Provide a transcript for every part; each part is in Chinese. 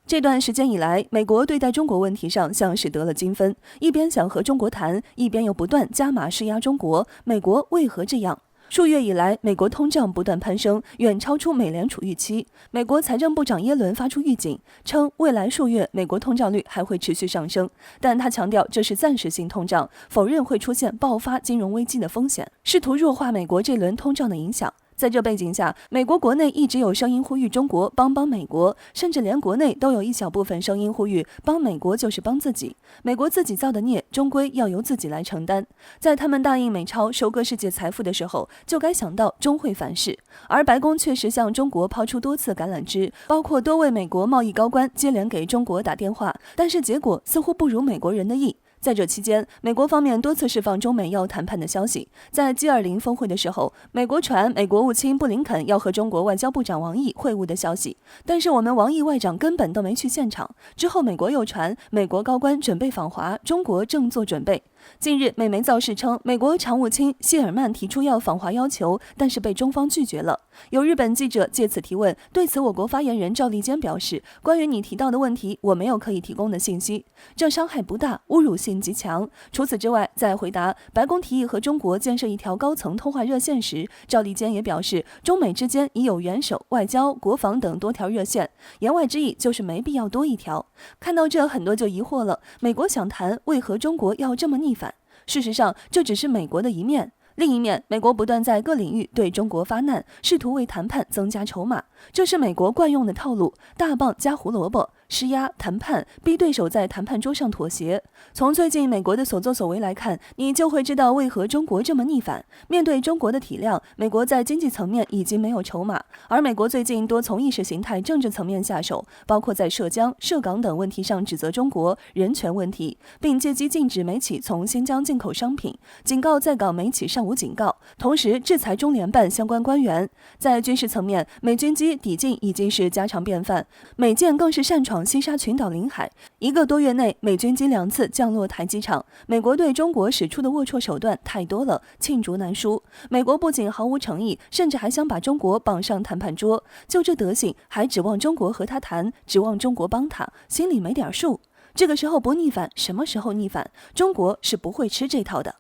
这段时间以来，美国对待中国问题上像是得了精分，一边想和中国谈，一边又不断加码施压中国。美国为何这样？数月以来，美国通胀不断攀升，远超出美联储预期。美国财政部长耶伦发出预警，称未来数月美国通胀率还会持续上升，但他强调这是暂时性通胀，否认会出现爆发金融危机的风险，试图弱化美国这轮通胀的影响。在这背景下，美国国内一直有声音呼吁中国帮美国，甚至连国内都有一小部分声音呼吁帮美国就是帮自己。美国自己造的孽，终归要由自己来承担。在他们大印美钞收割世界财富的时候，就该想到终会反噬。而白宫确实向中国抛出多次橄榄枝，包括多位美国贸易高官接连给中国打电话，但是结果似乎不如美国人的意。在这期间，美国方面多次释放中美要谈判的消息。在 G20 峰会的时候，美国传美国务卿布林肯要和中国外交部长王毅会晤的消息，但是我们王毅外长根本都没去现场。之后，美国又传美国高官准备访华，中国正做准备。近日，美媒造势称，美国常务卿谢尔曼提出要访华要求，但是被中方拒绝了。有日本记者借此提问，对此我国发言人赵立坚表示，关于你提到的问题，我没有可以提供的信息，这伤害不大，侮辱性极强。除此之外，在回答白宫提议和中国建设一条高层通话热线时，赵立坚也表示，中美之间已有元首、外交、国防等多条热线，言外之意就是没必要多一条。看到这，很多就疑惑了，美国想谈，为何中国要这么逆反？事实上，这只是美国的一面。另一面，美国不断在各领域对中国发难，试图为谈判增加筹码，这是美国惯用的套路，大棒加胡萝卜，施压谈判，逼对手在谈判桌上妥协。从最近美国的所作所为来看，你就会知道为何中国这么逆反。面对中国的体谅，美国在经济层面已经没有筹码，而美国最近多从意识形态政治层面下手，包括在涉疆、涉港等问题上指责中国人权问题，并借机禁止美企从新疆进口商品，警告在港美企尚无警告，同时制裁中联办相关官员。在军事层面，美军机抵近已经是家常便饭，美舰更是擅闯西沙群岛领海。1个多月内，美军机2次降落台机场。美国对中国使出的龌龊手段太多了，罄竹难书。美国不仅毫无诚意，甚至还想把中国绑上谈判桌。就这德行，还指望中国和他谈，指望中国帮他，心里没点数。这个时候不逆反，什么时候逆反？中国是不会吃这套的。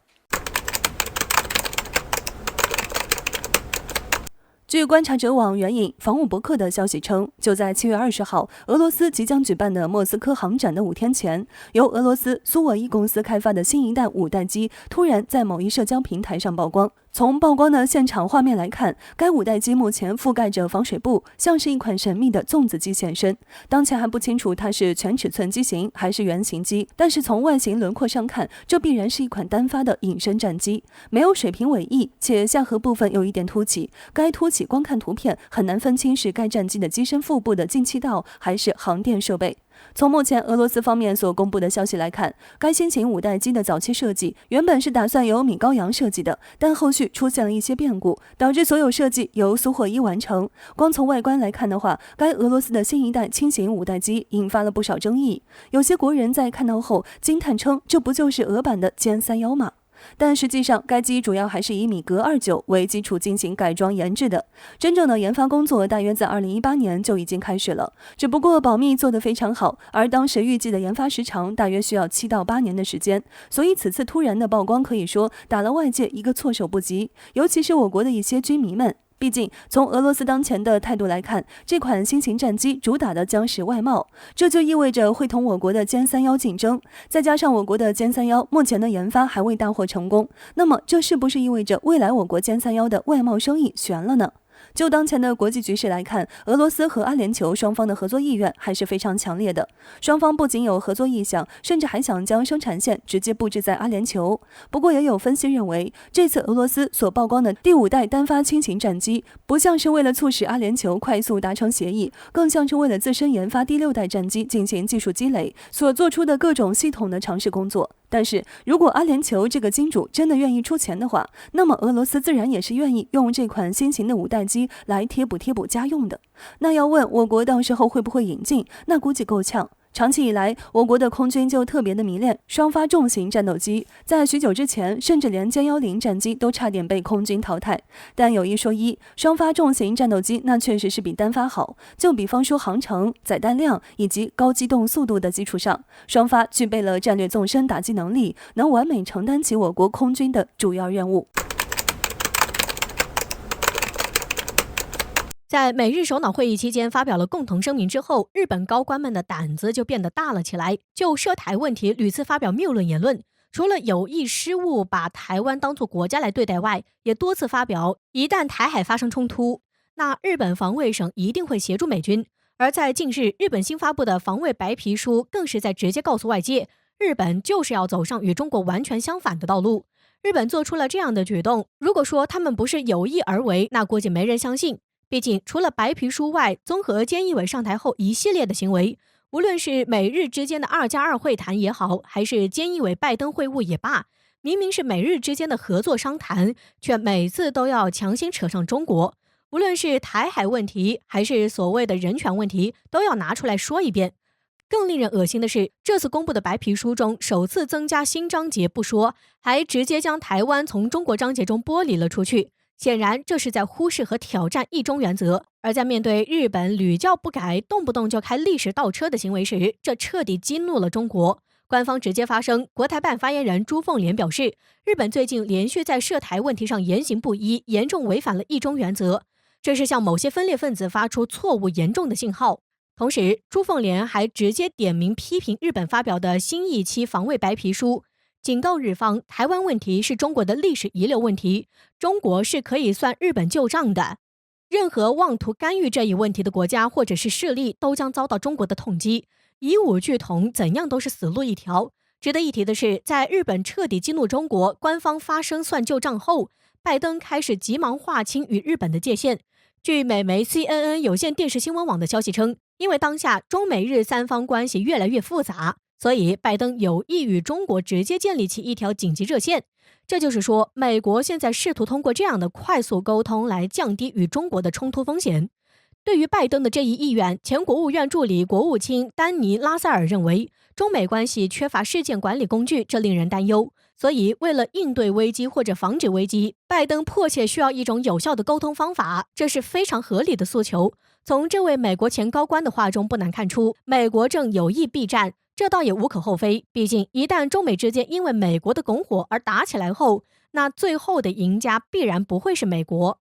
据观察者网援引防务博客的消息称，就在7月20号，俄罗斯即将举办的莫斯科航展的5天前，由俄罗斯苏沃伊公司开发的新一代5代机突然在某一社交平台上曝光。从曝光的现场画面来看，该5代机目前覆盖着防水布，像是一款神秘的粽子机现身。当前还不清楚它是全尺寸机型还是圆形机，但是从外形轮廓上看，这必然是一款单发的隐身战机，没有水平尾翼，且下颌部分有一点凸起。该凸起光看图片很难分清是该战机的机身腹部的进气道还是航电设备。从目前俄罗斯方面所公布的消息来看，该新型5代机的早期设计原本是打算由米高扬设计的，但后续出现了一些变故，导致所有设计由苏霍伊完成。光从外观来看的话，该俄罗斯的新一代轻型5代机引发了不少争议。有些国人在看到后惊叹称，这不就是俄版的歼3-1吗？但实际上，该机主要还是以米格29为基础进行改装研制的。真正的研发工作大约在2018年就已经开始了，只不过保密做得非常好，而当时预计的研发时长大约需要7到8年的时间。所以此次突然的曝光可以说打了外界一个措手不及，尤其是我国的一些军迷们。毕竟，从俄罗斯当前的态度来看，这款新型战机主打的将是外贸，这就意味着会同我国的歼3-1竞争。再加上我国的歼3-1目前的研发还未大获成功，那么这是不是意味着未来我国歼3-1的外贸生意悬了呢？就当前的国际局势来看，俄罗斯和阿联酋双方的合作意愿还是非常强烈的。双方不仅有合作意向，甚至还想将生产线直接布置在阿联酋。不过也有分析认为，这次俄罗斯所曝光的第5代单发轻型战机，不像是为了促使阿联酋快速达成协议，更像是为了自身研发第6代战机进行技术积累所做出的各种系统的尝试工作。但是如果阿联酋这个金主真的愿意出钱的话，那么俄罗斯自然也是愿意用这款新型的5代机来贴补家用的。那要问我国到时候会不会引进，那估计够呛。长期以来，我国的空军就特别的迷恋双发重型战斗机，在许久之前，甚至连歼10战机都差点被空军淘汰。但有一说一，双发重型战斗机那确实是比单发好。就比方说航程、载弹量以及高机动速度的基础上，双发具备了战略纵深打击能力，能完美承担起我国空军的主要任务。在美日首脑会议期间发表了共同声明之后，日本高官们的胆子就变得大了起来，就涉台问题屡次发表谬论言论。除了有意失误把台湾当作国家来对待外，也多次发表一旦台海发生冲突，那日本防卫省一定会协助美军。而在近日，日本新发布的防卫白皮书更是在直接告诉外界，日本就是要走上与中国完全相反的道路。日本做出了这样的举动，如果说他们不是有意而为，那估计没人相信。毕竟除了白皮书外，综合菅义伟上台后一系列的行为，无论是美日之间的2+2会谈也好，还是菅义伟拜登会晤也罢，明明是美日之间的合作商谈，却每次都要强行扯上中国。无论是台海问题还是所谓的人权问题，都要拿出来说一遍。更令人恶心的是，这次公布的白皮书中首次增加新章节不说，还直接将台湾从中国章节中剥离了出去。显然这是在忽视和挑战一中原则，而在面对日本屡教不改、动不动就开历史倒车的行为时，这彻底激怒了中国。官方直接发声，国台办发言人朱凤莲表示，日本最近连续在涉台问题上言行不一，严重违反了一中原则，这是向某些分裂分子发出错误严重的信号。同时，朱凤莲还直接点名批评日本发表的新一期防卫白皮书，警告日方，台湾问题是中国的历史遗留问题，中国是可以算日本旧账的。任何妄图干预这一问题的国家或者是势力，都将遭到中国的痛击。以武拒统，怎样都是死路一条。值得一提的是，在日本彻底激怒中国，官方发声算旧账后，拜登开始急忙划清与日本的界限。据美媒 CNN 有线电视新闻网的消息称，因为当下中美日三方关系越来越复杂，所以拜登有意与中国直接建立起一条紧急热线。这就是说，美国现在试图通过这样的快速沟通来降低与中国的冲突风险。对于拜登的这一意愿，前国务院助理国务卿丹尼·拉塞尔认为，中美关系缺乏事件管理工具，这令人担忧。所以为了应对危机或者防止危机，拜登迫切需要一种有效的沟通方法，这是非常合理的诉求。从这位美国前高官的话中不难看出，美国正有意避战，这倒也无可厚非。毕竟一旦中美之间因为美国的拱火而打起来后，那最后的赢家必然不会是美国。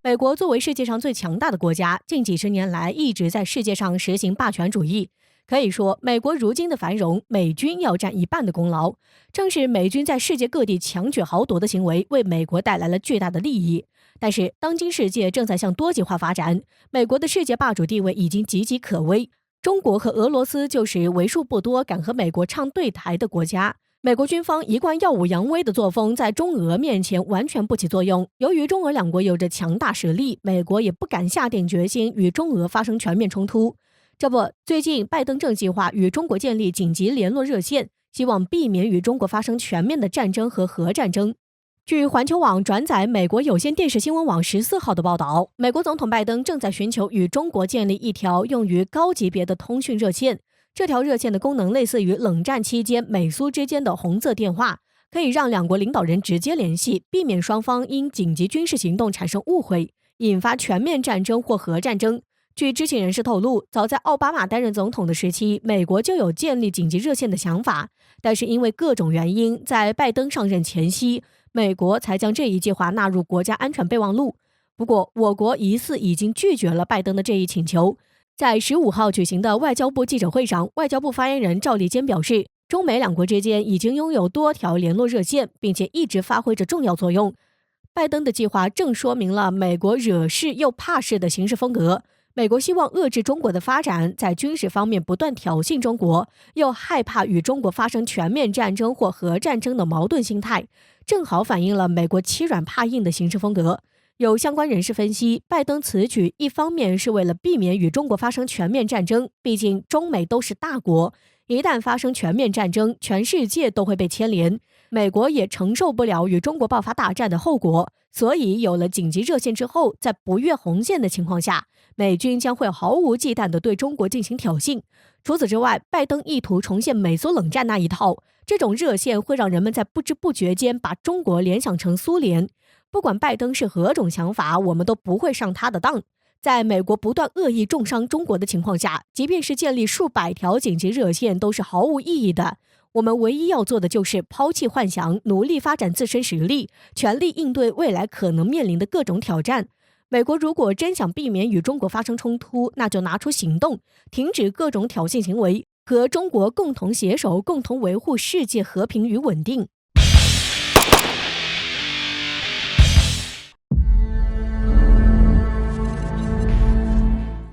美国作为世界上最强大的国家，近几十年来一直在世界上实行霸权主义。可以说，美国如今的繁荣，美军要占一半的功劳。正是美军在世界各地强取豪夺的行为，为美国带来了巨大的利益。但是，当今世界正在向多极化发展，美国的世界霸主地位已经岌岌可危。中国和俄罗斯就是为数不多敢和美国唱对台的国家。美国军方一贯耀武扬威的作风在中俄面前完全不起作用。由于中俄两国有着强大实力，美国也不敢下定决心与中俄发生全面冲突。这不，最近拜登正计划与中国建立紧急联络热线，希望避免与中国发生全面的战争和核战争。据环球网转载美国有线电视新闻网14号的报道，美国总统拜登正在寻求与中国建立一条用于高级别的通讯热线。这条热线的功能类似于冷战期间美苏之间的红色电话，可以让两国领导人直接联系，避免双方因紧急军事行动产生误会，引发全面战争或核战争。据知情人士透露，早在奥巴马担任总统的时期，美国就有建立紧急热线的想法，但是因为各种原因，在拜登上任前夕，美国才将这一计划纳入国家安全备忘录。不过，我国疑似已经拒绝了拜登的这一请求。在15号举行的外交部记者会上，外交部发言人赵立坚表示，中美两国之间已经拥有多条联络热线，并且一直发挥着重要作用。拜登的计划正说明了美国惹事又怕事的行事风格。美国希望遏制中国的发展，在军事方面不断挑衅中国，又害怕与中国发生全面战争或核战争的矛盾心态，正好反映了美国欺软怕硬的行事风格。有相关人士分析，拜登此举一方面是为了避免与中国发生全面战争，毕竟中美都是大国，一旦发生全面战争，全世界都会被牵连，美国也承受不了与中国爆发大战的后果，所以有了紧急热线之后，在不越红线的情况下，美军将会毫无忌惮地对中国进行挑衅。除此之外，拜登意图重现美苏冷战那一套，这种热线会让人们在不知不觉间把中国联想成苏联。不管拜登是何种想法，我们都不会上他的当。在美国不断恶意重伤中国的情况下，即便是建立数百条紧急热线都是毫无意义的。我们唯一要做的就是抛弃幻想，努力发展自身实力，全力应对未来可能面临的各种挑战。美国如果真想避免与中国发生冲突，那就拿出行动，停止各种挑衅行为，和中国共同携手，共同维护世界和平与稳定。